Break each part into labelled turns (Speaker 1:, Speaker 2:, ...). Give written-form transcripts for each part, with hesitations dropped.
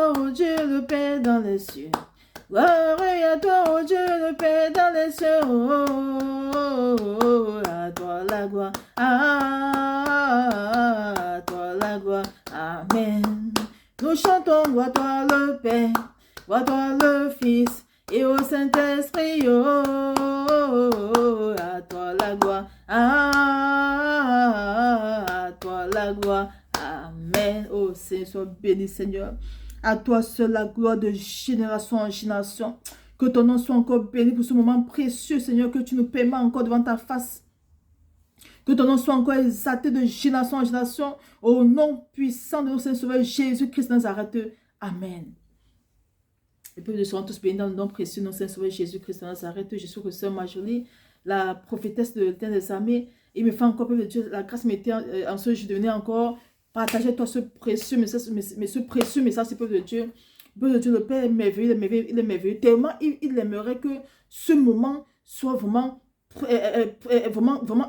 Speaker 1: toi, ô Dieu, le Père dans les cieux. Gloire à toi, ô Dieu, le Père dans les cieux. À toi la gloire. À toi la gloire. Amen. Nous chantons, gloire à toi le Père, gloire à toi le Fils et au Saint-Esprit. À toi la gloire. À toi la gloire. Amen. Oh Seigneur, sois béni, Seigneur. À toi seul la gloire de génération en génération. Que ton nom soit encore béni pour ce moment précieux, Seigneur, que tu nous paiements encore devant ta face. Que ton nom soit encore exalté de génération en génération. Au nom puissant de notre Seigneur Sauveur Jésus-Christ de Nazareth. Amen. Et puis nous serons tous bénis dans le nom précieux de notre Seigneur Sauveur Jésus-Christ de Nazareth. Je suis que Sœur Marjorie, la prophétesse de l'Éternel des armées. Il me fait encore peu de Dieu. La grâce m'était en ce jour de venir encore partager toi ce précieux message, ce précieux message, c'est peuple de Dieu. Peuple de Dieu, le Père est merveilleux, il est merveilleux. Tellement il aimerait que ce moment soit vraiment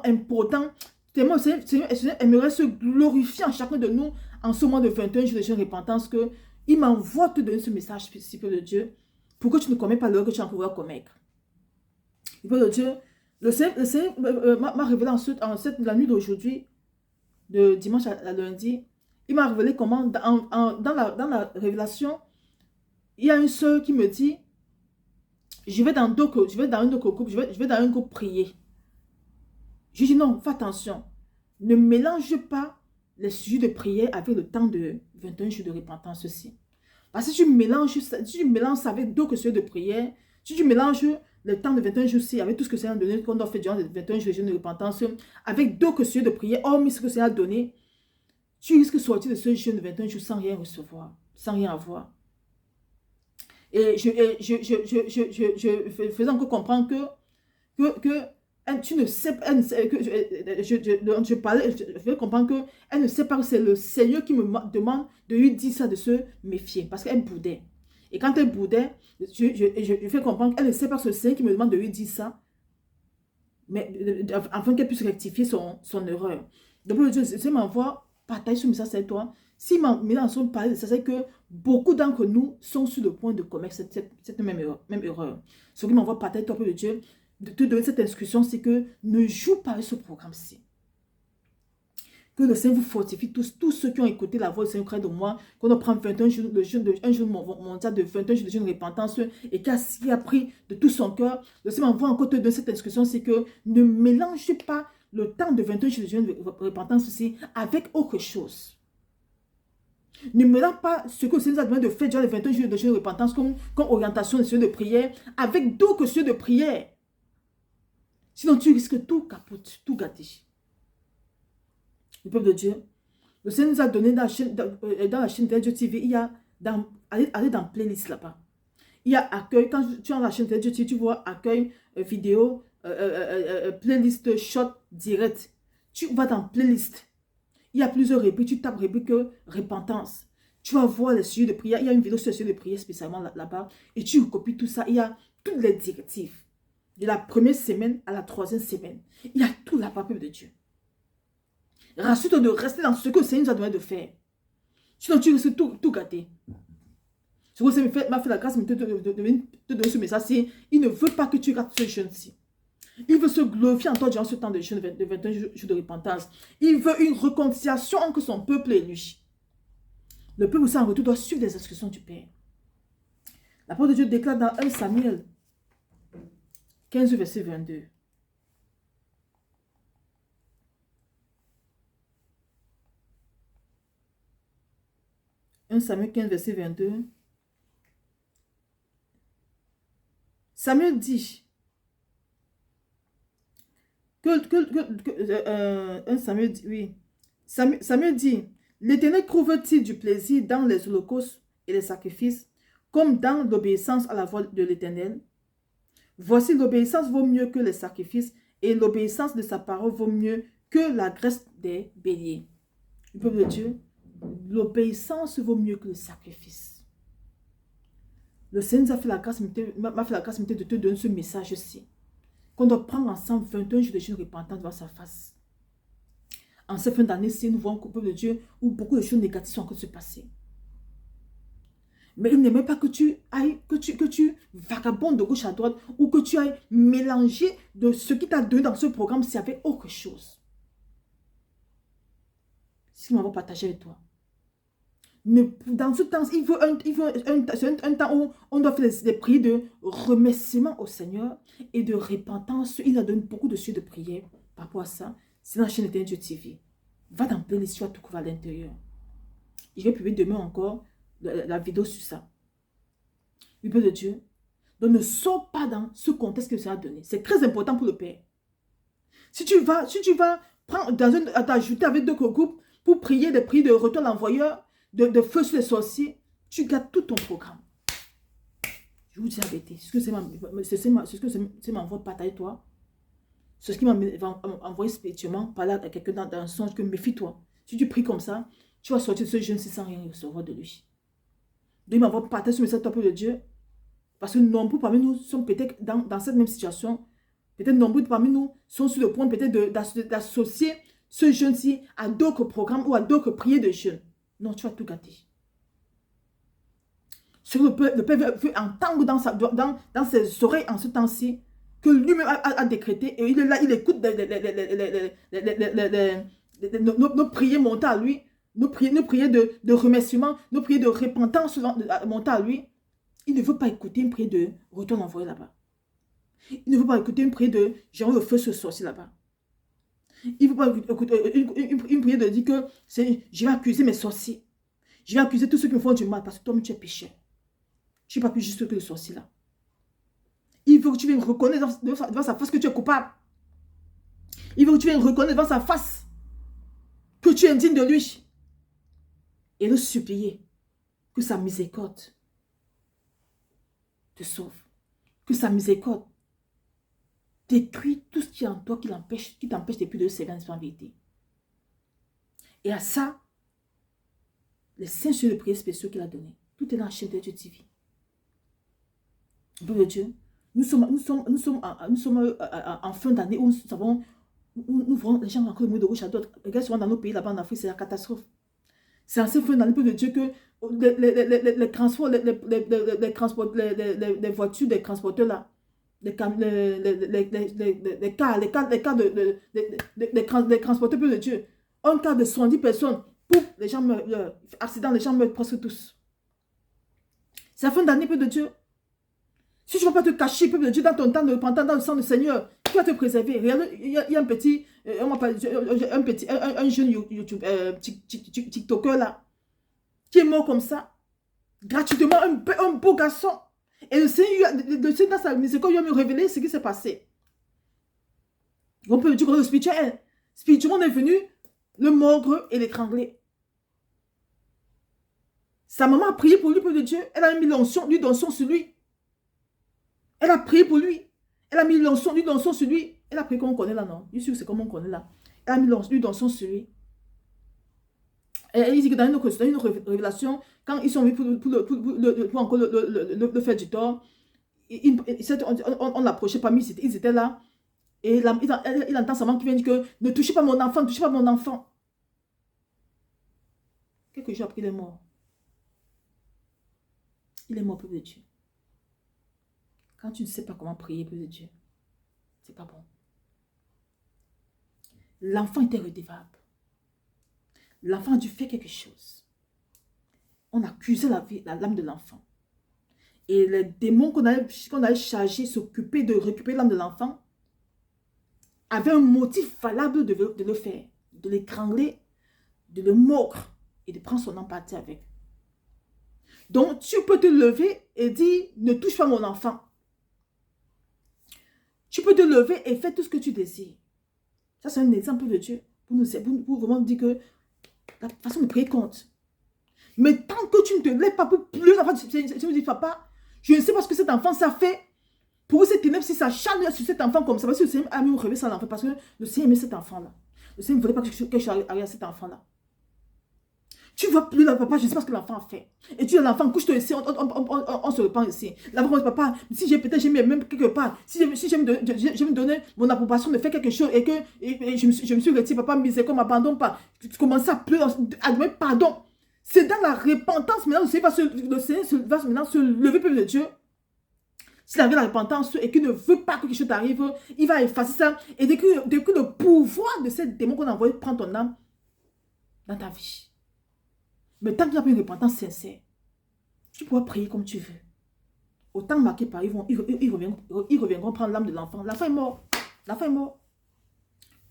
Speaker 1: important. Tellement Seigneur aimerait se glorifier en chacun de nous en ce moment de 21 jours de jeûne repentance que il m'envoie te donner ce message, peuple de Dieu, pour que tu ne commets pas l'erreur que tu as encore à commettre. Peuple de Dieu, le Seigneur m'a révélé la nuit d'aujourd'hui, de dimanche à lundi, il m'a révélé comment dans la révélation, il y a une soeur qui me dit, je vais dans un autre groupe, je vais dans un groupe prier. Je dis non, fais attention, ne mélange pas les sujets de prière avec le temps de 21 jours de repentance aussi. Parce que si tu mélanges ça avec d'autres sujets de prière, si tu mélanges le temps de 21 jours aussi, avec tout ce que Seigneur a donné, qu'on doit faire durant les 21 jours de repentance, avec d'autres sujets de prière, hormis ce que Seigneur a donné, tu risques de sortir de ce jeûne de 21 jours sans rien recevoir, sans rien avoir. Et je faisais encore comprendre que tu ne sais pas, je faisais comprendre qu'elle ne sait pas que c'est le Seigneur qui me demande de lui dire ça, de se méfier, parce qu'elle boudait. Et quand elle boudait, je fais comprendre qu'elle ne sait pas que c'est le Seigneur qui me demande de lui dire ça, mais afin qu'elle puisse rectifier son erreur. Donc, le Dieu m'envoie partager ce message avec toi. S'il m'a mis dans son parler, ça c'est que beaucoup d'entre nous sont sur le point de commettre cette même erreur. Ce qui m'envoie partager toi, peuple de Dieu, de te donner cette instruction, c'est que ne joue pas avec ce programme-ci. Que le Seigneur vous fortifie tous ceux qui ont écouté la voix du Seigneur près de moi, qu'on a pris 21 jours, un jour mondial de 21 jours de jeûne de repentance et qui a pris de tout son cœur. Le Seigneur m'envoie encore te donner cette instruction, c'est que ne mélange pas le temps de 21 jours de jeûne de repentance aussi avec autre chose. Ne mélange pas ce que le Seigneur a demandé de faire durant les 21 jours de jeûne de repentance comme orientation de sujets de prière avec d'autres sujets de prière. Sinon, tu risques tout capote, tout gâter. Le peuple de Dieu, le Seigneur nous a donné dans la chaîne de Dieu TV, il y a allez dans playlist là-bas. Il y a accueil, quand tu es dans la chaîne de Dieu TV, tu vois accueil, vidéo, playlist, short, direct. Tu vas dans playlist. Il y a plusieurs rubriques, tu tapes rubrique repentance. Tu vas voir les sujets de prière. Il y a une vidéo sur les sujets de prière spécialement là-bas. Et tu copies tout ça. Il y a toutes les directives. De la première semaine à la 3e semaine. Il y a tout là-bas, peuple de Dieu. Rassure-toi de rester dans ce que le Seigneur nous a demandé de faire. Sinon, tu risques tout gâter. Ce que le Seigneur m'a fait la grâce de te donner ce message. Il ne veut pas que tu rates ce jeûne-ci. Il veut se glorifier en toi durant ce temps de jeûne de 21 jours de repentance. Il veut une réconciliation entre son peuple et lui. Le peuple aussi en retour doit suivre les instructions du Père. La parole de Dieu déclare dans 1 Samuel 15, verset 22. Samuel 15, verset 22. Samuel dit Samuel dit, oui. Samuel dit, l'Éternel trouve-t-il du plaisir dans les holocaustes et les sacrifices, comme dans l'obéissance à la voix de l'Éternel? Voici, l'obéissance vaut mieux que les sacrifices, et l'obéissance de sa parole vaut mieux que la graisse des béliers. Le peuple de Dieu, l'obéissance vaut mieux que le sacrifice. Le Seigneur m'a fait la grâce de te donner ce message-ci. Qu'on doit prendre ensemble 21 jours de jeûne repentant devant sa face. En cette fin d'année, si nous voyons au peuple de Dieu où beaucoup de choses négatives sont en train de se passer. Mais il n'aimait pas que tu ailles, que tu vagabondes de gauche à droite ou que tu ailles mélanger de ce qui t'a donné dans ce programme s'il y avait autre chose. C'est ce qu'il m'a partagé avec toi. Dans ce temps, il veut un temps où on doit faire des prières de remerciement au Seigneur et de repentance. Il a donné beaucoup de sujets de prière par rapport à ça. C'est dans la chaîne Éternel Dieu TV. Va dans playlist, tu vas tout couvrir à l'intérieur. Je vais publier demain encore la vidéo sur ça. Le peuple de Dieu. Donc ne sors pas dans ce contexte que ça a donné. C'est très important pour le Père. Si tu vas prendre t'ajouter avec d'autres groupes pour prier des prières de retour à l'envoyeur, de feu sur les sorciers, tu gardes tout ton programme. Je vous dis la vérité. C'est ce que c'est m'envoie partager toi. C'est ce qui m'a envoyé spirituellement, parler à quelqu'un dans un songe que méfie-toi. Si tu pries comme ça, tu vas sortir de ce jeûne sans rien recevoir de lui. Donc il m'envoie partager ce message toi, peuple de Dieu. Parce que nombreux parmi nous sont peut-être dans cette même situation. Peut-être nombreux parmi nous sont sur le point peut-être d'associer ce jeûne-ci à d'autres programmes ou à d'autres prières de jeûne. Non, tu vas tout gâter. Ce que le Père veut entendre dans ses oreilles en ce temps-ci, que lui-même a décrété, et il est là, il écoute nos prières monter à lui, nos prières de remerciement, nos prières de repentance monter à lui. Il ne veut pas écouter une prière de retour envoyé là-bas. Il ne veut pas écouter une prière de j'ai envie de feu ce sorcier là-bas. Il ne veut pas écouter une prière de dire que je vais accuser mes sorciers. Je vais accuser tous ceux qui me font du mal parce que toi-même tu es pécheur. Tu n'es pas plus juste que le sorcier là. Il veut que tu viennes reconnaître devant sa face que tu es coupable. Il veut que tu viennes reconnaître devant sa face que tu es indigne de lui. Et le supplier que sa miséricorde te sauve. Que sa miséricorde détruit tout ce qui est en toi qui t'empêche depuis de servir en vérité. Et à ça, les 5 sujets de prière spéciaux qu'il a donnés. Tout est dans la chaîne de Dieu TV. Peuple de Dieu, nous sommes en fin d'année où nous voyons les gens encore de gauche à droite. Regarde souvent dans nos pays là-bas en Afrique, c'est la catastrophe. C'est en ce fin d'année, peuple de Dieu, que les transports, les voitures, des transporteurs là, les cars des transporteurs, peuple de Dieu, un cas de 70 personnes, pouf, les gens meurent, accident, les gens meurent presque tous. C'est la fin d'année, peuple de Dieu. Si tu ne vas pas te cacher, peuple de Dieu, dans ton temps de repentance, dans le sang du Seigneur, qui va te préserver? Regarde, il y a un jeune YouTube, TikToker là, qui est mort comme ça, gratuitement, un beau garçon. Et le Seigneur, dans sa miséricorde, il va me révéler ce qui s'est passé. On peut dire que le spirituel, spirituellement, on est venu le mordre et l'étrangler. Sa maman a prié pour lui, peuple de Dieu. Elle a mis l'onction, lui d'onction sur lui. Elle a prié pour lui. Elle a mis l'onction, lui d'onction sur lui. Elle a prié comme on connaît là, non? Je suis sûr que c'est comme on connaît là. Elle a mis lui d'onction sur lui. Et elle dit que dans une révélation, quand ils sont venus pour encore le faire du tort, on l'approchait pas, mais ils étaient là. Et il entend sa maman qui vient dire que ne touchez pas mon enfant, ne touchez pas mon enfant. Quelques jours après, il est mort. Il est mort, peuple de Dieu. Quand tu ne sais pas comment prier, peuple de Dieu, c'est pas bon. L'enfant était redevable. L'enfant a dû faire quelque chose. On accusait l'âme de l'enfant. Et les démons qu'on allait charger, s'occuper de récupérer l'âme de l'enfant, avaient un motif valable de le faire, de l'étrangler, de le mordre et de prendre son empathie avec. Donc, tu peux te lever et dire, ne touche pas mon enfant. Tu peux te lever et faire tout ce que tu désires. Ça, c'est un exemple de Dieu pour vraiment dire que la façon de prier compte. Mais tant que tu ne te lèves pas pour plus, tu me dis, papa, je ne sais pas ce que cet enfant ça fait. Pour cette ténèbre, si ça charge sur cet enfant comme ça, parce que le Seigneur a même réveillé ça à l'enfant, parce que le Seigneur aimait cet enfant-là. Le Seigneur ne voulait pas que je arrive à cet enfant-là. Tu ne vois plus là, papa, je ne sais pas ce que l'enfant a fait. Et tu dis à l'enfant, couche-toi ici, on se repent ici. L'enfant dit, papa, si j'ai peut-être, j'ai même quelque part, si je me donner mon approbation de faire quelque chose et que je me suis retiré, papa, miséricorde, ne m'abandonne pas. Tu commences à pleurer, à demander pardon. C'est dans la repentance, maintenant, le Seigneur va maintenant se lever, peuple de Dieu. S'il avait la repentance et qu'il ne veut pas que quelque chose t'arrive, il va effacer ça. Et dès que le pouvoir de ces démons qu'on a envoyé prend ton âme dans ta vie. Mais tant qu'il n'y a pas une repentance sincère, tu pourras prier comme tu veux. Autant marqué par, ils reviendront prendre l'âme de l'enfant. L'enfant est mort. L'enfant est mort.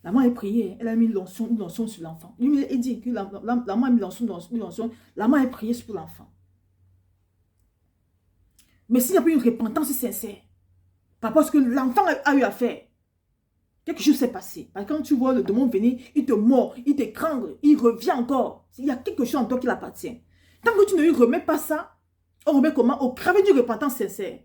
Speaker 1: La maman a prié, elle a mis une lotion sur l'enfant. Lui, il dit que la maman a mis une lotion, la maman a prié pour l'enfant. Mais s'il n'y a pas une repentance sincère, par rapport à ce que l'enfant a eu à faire, quelque chose s'est passé. Parce que quand tu vois le démon venir, il te mord, il t'étrangle, il revient encore. Il y a quelque chose en toi qui l'appartient. Tant que tu ne lui remets pas ça, on remet comment? Au cravé d'une repentance sincère.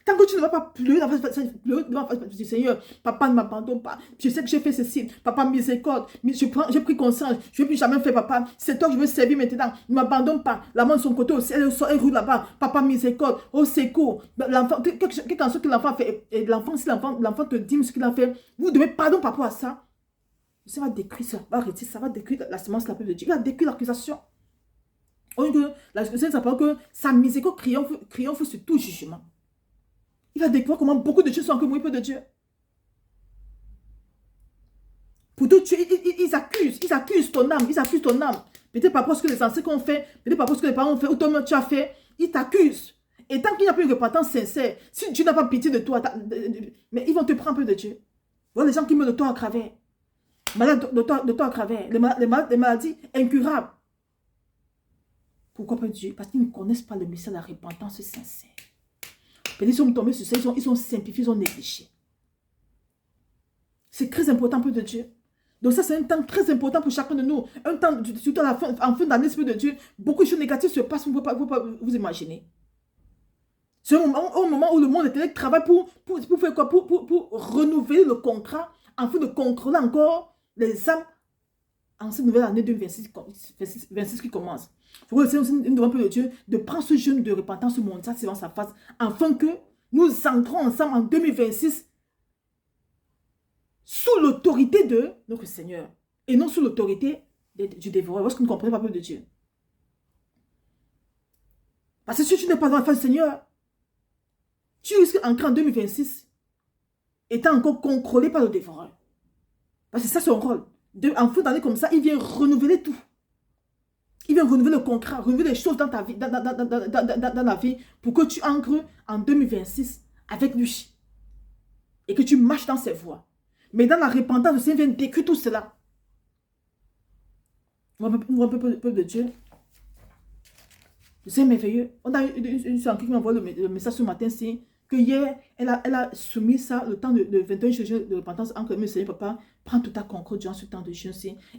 Speaker 1: Tant que tu ne vas pas pleurer devant le Seigneur, papa ne m'abandonne pas. Je sais que j'ai fait ceci. Papa, miséricorde. J'ai pris conscience. Je ne vais plus jamais faire, papa. C'est toi que je veux servir maintenant. Ne m'abandonne pas. La main de son côté aussi. Elle roule là-bas. Papa, miséricorde. Au secours. L'enfant, quelque chose que l'enfant fait. Et l'enfant, si l'enfant te dit ce qu'il a fait, vous devez pardon par rapport à ça. Ça va détruire ça. Ça va détruire la semence de la peuple de Dieu. Il va détruire l'accusation. Au lieu que la Seigneur s'appelle que sa miséricorde triomphe sur tout jugement. Il va découvrir comment beaucoup de choses sont que peu de Dieu. Pour tout tuer, ils accusent ton âme, Peut-être par rapport à ce que les ancêtres ont fait, peut-être par rapport à ce que les parents ont fait, ou toi-même tu as fait, ils t'accusent. Et tant qu'il n'y a pas une repentance sincère, si Dieu n'a pas pitié de toi, mais ils vont te prendre un peu de Dieu. Voilà les gens qui meurent de toi à travers. Malades de toi à travers. Les maladies incurables. Pourquoi pas Dieu? Parce qu'ils ne connaissent pas le mystère de la repentance sincère. Ils sont tombés sur ça, ils ont simplifié, ils ont négligé. C'est très important pour de Dieu. Donc ça, c'est un temps très important pour chacun de nous. Un temps, surtout en fin d'année, de Dieu, beaucoup de choses négatives se passent, vous ne pouvez pas vous imaginer. C'est au moment où le monde intérieur travaille pour faire quoi? Pour renouveler le contrat, afin de contrôler encore les âmes en cette nouvelle année 2026 qui commence. Il faut que nous devons de Dieu de prendre ce jeûne de repentance mondiale devant sa face, afin que nous entrons ensemble en 2026 sous l'autorité de notre Seigneur et non sous l'autorité du dévoreur. Est-ce que nous comprenez pas, peuple de Dieu? Parce que si tu n'es pas dans la face du Seigneur, tu risques d'entrer en 2026 étant encore contrôlé par le dévoreur. Parce que c'est ça son rôle. En fin d'année comme ça, il vient renouveler tout. Il vient renouveler le contrat, renouveler les choses dans ta vie, dans la vie, pour que tu entres en 2026 avec lui. Et que tu marches dans ses voies. Mais dans la repentance, le Seigneur vient décrire tout cela. On voit un peu de Dieu. C'est merveilleux. On a une soeur qui m'a envoyé le message ce matin, c'est que hier, elle a soumis ça, le temps de 21 jours de repentance, en que le Seigneur, papa, prends tout ta concorde durant ce temps de jeûne.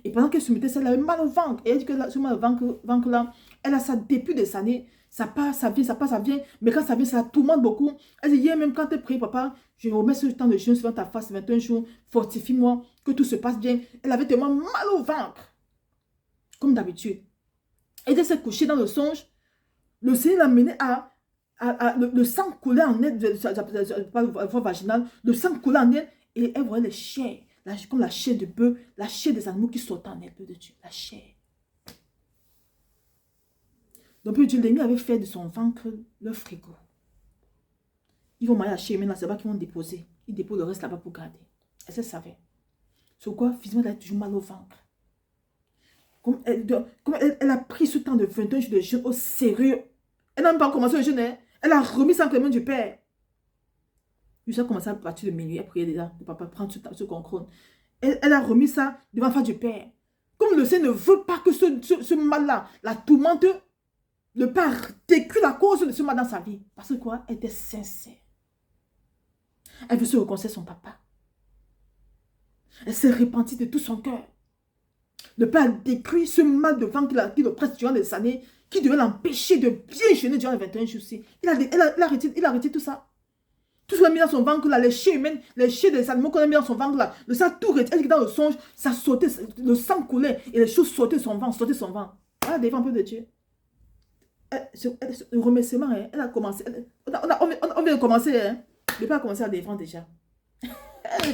Speaker 1: Et pendant qu'elle soumettait ça, elle avait mal au ventre. Et elle dit que ce mal au ventre là, elle a ça depuis des années. Ça passe, ça vient. Mais quand ça vient, ça la tourmente beaucoup. Elle dit, hier même quand elle prie, papa, je remets ce temps de jeûne sur ta face, 21 jours, fortifie-moi, que tout se passe bien. Elle avait tellement mal au ventre. Comme d'habitude. Et elle s'est couchée dans le songe. Le Seigneur l'a menée le sang coulait en elle, pas la voie vaginale, le sang coulait en elle, et elle voyait les chairs, comme la chair de bœuf, la chair des animaux qui sortaient en elle, peu de Dieu, la chair. Donc, Dieu, l'ennemi avait fait de son ventre leur frigo. Ils vont manger la chair, maintenant, c'est là qu'ils vont déposer. Ils déposent le reste là-bas pour garder. Elle se savait. Sur quoi, physiquement, elle a toujours mal au ventre. Comme elle a pris ce temps de 21 jours de jeûne au sérieux. Elle n'a même pas commencé le jeûne, hein. Elle a remis ça entre les mains du Père. Lui, a commencé à partir de minuit. Elle priait déjà. Papa, prends ce contrôle. Elle a remis ça devant la face du Père. Comme le Seigneur ne veut pas que ce mal-là la tourmente, le Père décrit la cause de ce mal dans sa vie. Parce que quoi? Elle était sincère. Elle veut se reconcilier son papa. Elle s'est repentie de tout son cœur. Le Père décrit ce mal de ventre qu'il oppresse durant des années, qui devait l'empêcher de bien jeûner durant les 21 jours aussi. Il a arrêté tout ça. Tout ce qu'on a mis dans son ventre, là, les chairs humaines, les chairs des animaux qu'on a mis dans son ventre, là, le sang tout retiré. Elle dit que dans le songe, ça sautait, le sang coulait et les choses sautaient son ventre, Voilà, des un peu de Dieu. Le remerciement, hein, elle a commencé. On vient de commencer, hein. Le Père a commencé à défendre déjà.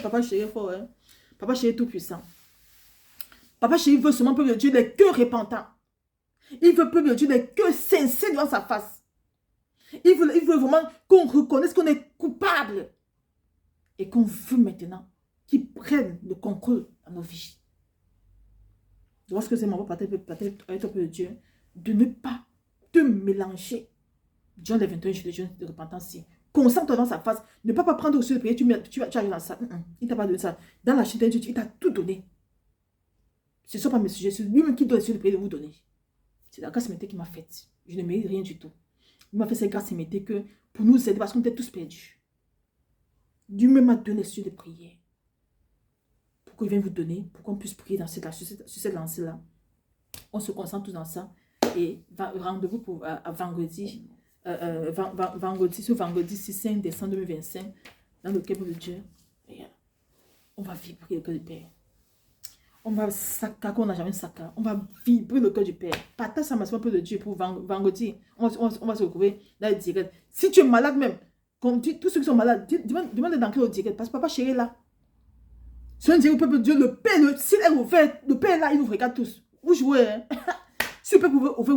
Speaker 1: Papa chéri est fort, hein. Papa chéri est tout puissant. Papa chéri veut seulement, peuple de Dieu, les cœurs repentants. Il veut, peuple de Dieu, n'est que sincère devant sa face. Il veut vraiment qu'on reconnaisse qu'on est coupable. Et qu'on veut maintenant qu'il prenne le contrôle dans nos vies. Lorsque c'est mon papa, peut-être être peuple de Dieu, de ne pas te mélanger. Durant les 21 jours de jeûne de repentance, concentre-toi dans sa face. Ne pas prendre au sujet de prier, tu arrives dans ça. Il t'a pas donné ça. Dans la chaîne de Dieu, il t'a tout donné. Ce ne sont pas mes sujets, c'est lui-même qui doit essayer de prier de vous donner. C'est la grâce mété qui m'a faite. Je ne mérite rien du tout. Il m'a fait cette grâce mété que pour nous aider parce qu'on était tous perdus. Dieu m'a donné le sujet de prière. Pour qu'il vienne vous donner, pour qu'on puisse prier sur cette lancée-là. On se concentre tous dans ça. Et rendez-vous pour vendredi. Ce vendredi 5 décembre 2025, dans le cœur de Dieu, on va vibrer le cœur du Père. On va saccard, on n'a jamais saccard. On va vibrer le cœur du Père. Partage ça massivement peu de Dieu pour vendredi. On va se retrouver dans le direct. Si tu es malade même, tous ceux qui sont malades, demande d'entrer au direct. Parce que papa chéri est là. Si on dit au peuple de Dieu, le Père, s'il est ouvert, le Père est là, il nous regarde tous. Vous jouez, hein? Si le peuple ouvrir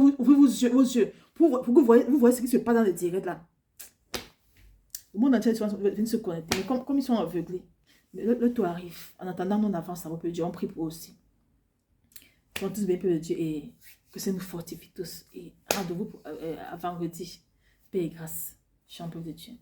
Speaker 1: vos yeux, pour que vous voyez ce qui se passe dans le direct là. Le monde entier vient se connecter. Mais comme ils sont aveuglés, le tout arrive. En attendant, on avance à votre Dieu. On prie pour eux aussi. Soyons tous bien, peuple de Dieu, et que ça nous fortifie tous. Et rendez-vous à vendredi. Paix et grâce. Champion de Dieu.